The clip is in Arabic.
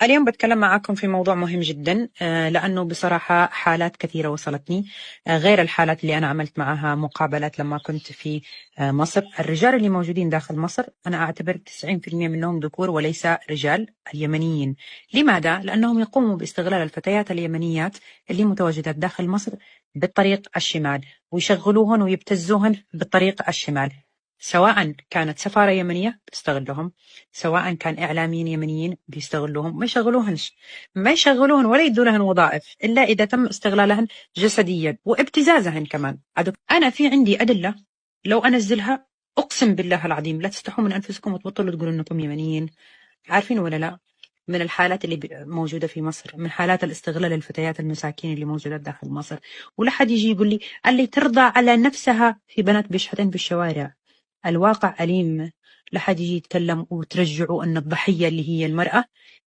اليوم بتكلم معاكم في موضوع مهم جدا، لأنه بصراحة حالات كثيرة وصلتني، غير الحالات اللي أنا عملت معها مقابلات لما كنت في مصر. الرجال اللي موجودين داخل مصر أنا أعتبر 90% منهم ذكور وليس رجال اليمنيين. لماذا؟ لأنهم يقوموا باستغلال الفتيات اليمنيات اللي متواجدات داخل مصر بالطريق الشمال، ويشغلوهن ويبتزوهن بالطريق الشمال، سواء كانت سفارة يمنية بتستغلهم، سواء كان إعلاميين يمنيين بيستغلوهم. ما يشغلوهن ولا يدوا لهن وظائف إلا إذا تم استغلالهن جسديا وابتزازهن كمان. أنا في عندي أدلة لو أنزلها أقسم بالله العظيم لا تستحوا من أنفسكم وتبطلوا تقولوا أنكم يمنيين. عارفين ولا لا؟ من الحالات اللي موجودة في مصر، من حالات الاستغلال الفتيات المساكين اللي موجودة داخل مصر. ولا حد يجي يقول لي اللي ترضى على نفسها في بنات بيشحتين في الشوارع. الواقع أليم. لا حد يجي يتكلم وترجعوا أن الضحية اللي هي المرأة